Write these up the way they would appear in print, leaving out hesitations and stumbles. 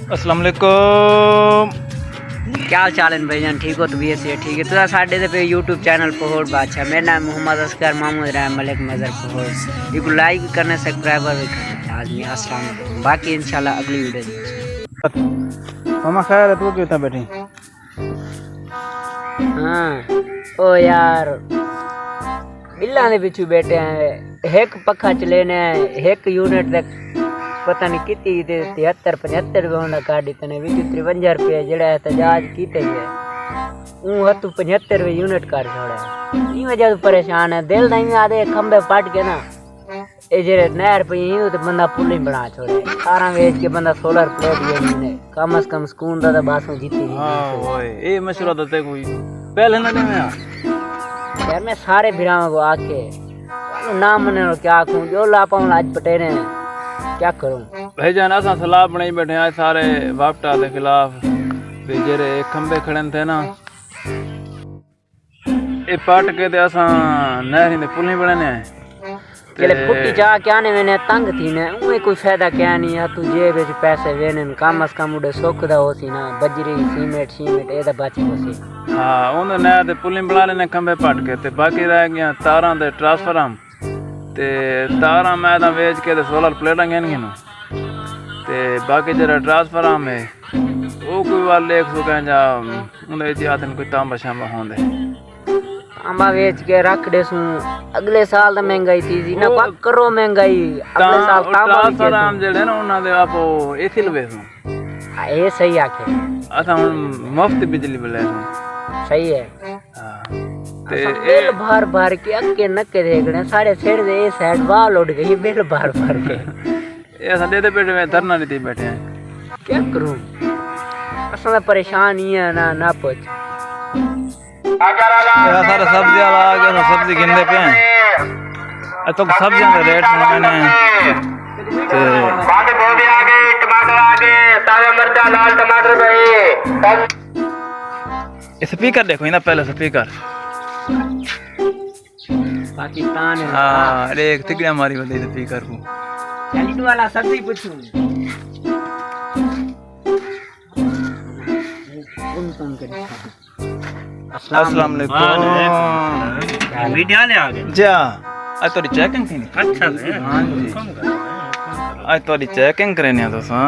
अस्सलाम वालेकुम। क्या हाल चाल है भाईजान? ठीक हो? तो भी ऐसे ठीक है। तो साढ़े पे यूट्यूब चैनल पहोड़ बादशाह, मेरा नाम मोहम्मद असगर महमूद राम मलिक मज़र पहोड़। एक लाइक भी करना, सब्सक्राइबर भी करना आदमी। अस्सलाम वालेकुम। बाकी इंशाल्लाह अगली वीडियो। मामा खैर है, तू क्यों इतना बैठी? हाँ ओ यार, बिल्ला ने पिछू बैठे हैं। एक पखा चलेने एक यूनिट तक पता नहीं कितनी 73-75 होना गाड़ी तने 53 रुपये जड़ा है तजाज कीते है ऊ हतु 75 यूनिट कर छोड़ा। ई वजह से परेशान है। दिल नहीं आदे खंबे पट के ना ए जेरे नहर पे यूं तो बंदा पुल ही बना छोड़े। 18 वेच के बंदा सोलर प्लेट ये ने कम से कम सुकून दा बासों जीती। हां ओए ए मशवरा देते कोई पहले ना दे यार मैं सारे बिरामा को आके ना मने क्या कहूं जो ला पाऊं आज पटेरे क्या करूं भाईजान। असा सलाह बनाई बैठे हैं सारे वापटा के खिलाफ भी जेरे खंबे खड़े थे ना ए पाट के ते असा नहर दे पुल नहीं बनाने चले फुटी जा क्या ने मैंने तंग थी ने उए कोई फायदा क्या नहीं है। तू जेब में पैसे वेने कम से कम उड़े सुख दा होसी ना बजरी सीमेंट ए दा बच होसी। हाँ उन नहर दे पुल नहीं बना लेने खंबे पाट के ते बाकी रह गया तारां दे ट्रांसफार्म ते तारां मैं दा वेच के ते सोलर प्लेटां गहन ते बाकी जरा ट्रांसफार्म है वो कोई वाल 100 जा उन्हें जी आते कोई तांबा शांबा होंदे अंबा वेच के रख देसू। अगले साल दा महंगाई थी ना पा करो महंगाई अगले साल ट्रांसफार्म जेड़े ना उन्हां दे आपो एसी लवेसू। ए सही आखे असा हुन मुफ्त बिजली बिलेसू। सही है। हां ते बिल भर भर के अक्के नक्के देखने सारे सिर दे ए साइड वाल उड़ गई बिल भर भर के। ए असा दे बैठे में धरना नहीं बैठे हैं क्या करूं असा परेशान ही है ना पूछ। सारा सब्जी वाला आ गया सब्जी गिनते पे हैं तो सब्जियों के रेट मैंने गोभी आ गई टमाटर आ गए ताजा मिर्चा लाल टमाटर गए। स्पीकर देखो ना पहले स्पीकर पाकिस्तान है। हाँ अरे एक तिगड़िया मारी बंदी स्पीकर को चलिट वाला सब्जी पूछूं अस्सलाम वालेकुम। वीडियो ले आ गए जा आज तोरी चेकिंग थी। अच्छा है। हां जी आज तोरी चेकिंग करने तो सा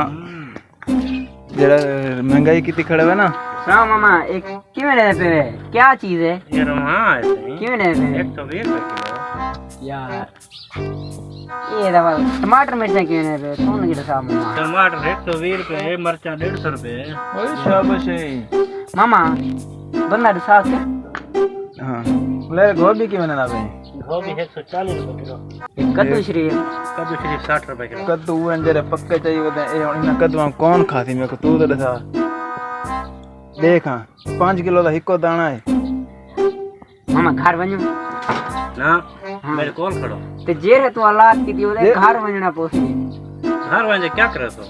जरा महंगाई कितनी खड़े है ना। हाँ मामा एक किवें दे पे क्या चीज है ये रहा है किवें दे पे 120 रुपए किलो यार। ये दवा टमाटर मिर्चा किवें दे पे सोन की साहब मामा टमाटर 120 रुपए मिर्चा 150 रुपए। ओए शाबाश है मामा बंदा दे साथ के। हां ले गोभी की बना पे गोभी 140 रुपए किलो। कद्दू श्री 60 रुपए किलो। कद्दू अंजरे पक्के चाहिए होते ए इन कद्दू कौन खाती मेरे को तू तो दसा देख। 5 किलो का हिको दाना है मामा घर वणो ना मेरे कौन खड़ो ते जेर है तो औलाद की दियो दे घर वणना पोसी घर वाले क्या करे तो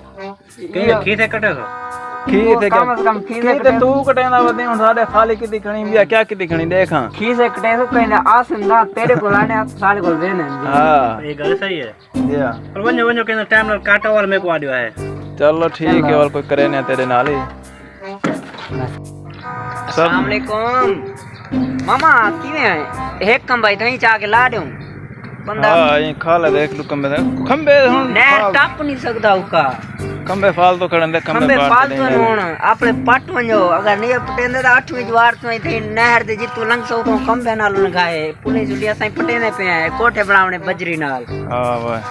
कहीं खीसे कटे तो खीर से कम से कम खीर से खीर तू कटेंदा वदे हुन साडे खाली किती खणी बिया क्या किती खणी देखा खीर से कटे तो कहंदा आसंदा तेरे को लाने साले को देने। हां ये गल सही है या और वणो कहंदा टाइम नाल काटा और मेरे को आडियो है। चलो ठीक है और कोई करे ना तेरे नाल ही। अस्सलाम वालेकुम मामा किवें है एक कम भाई थई चा के ला दूं बंदा। हां ये खा ले देख लू खंबे हुन ने टप नहीं सकदा उका खंबे फालतू खड़न दे खंबे फालतू होण आपले पट वणो अगर नहीं पटेंदे तो 8वीं जवार तो थई नहर दे जितू लंघ सो तो खंबे नाल लगाए पुलिस उलिया साई पटेने पे है कोठे बनावने बजरी नाल। हां वाह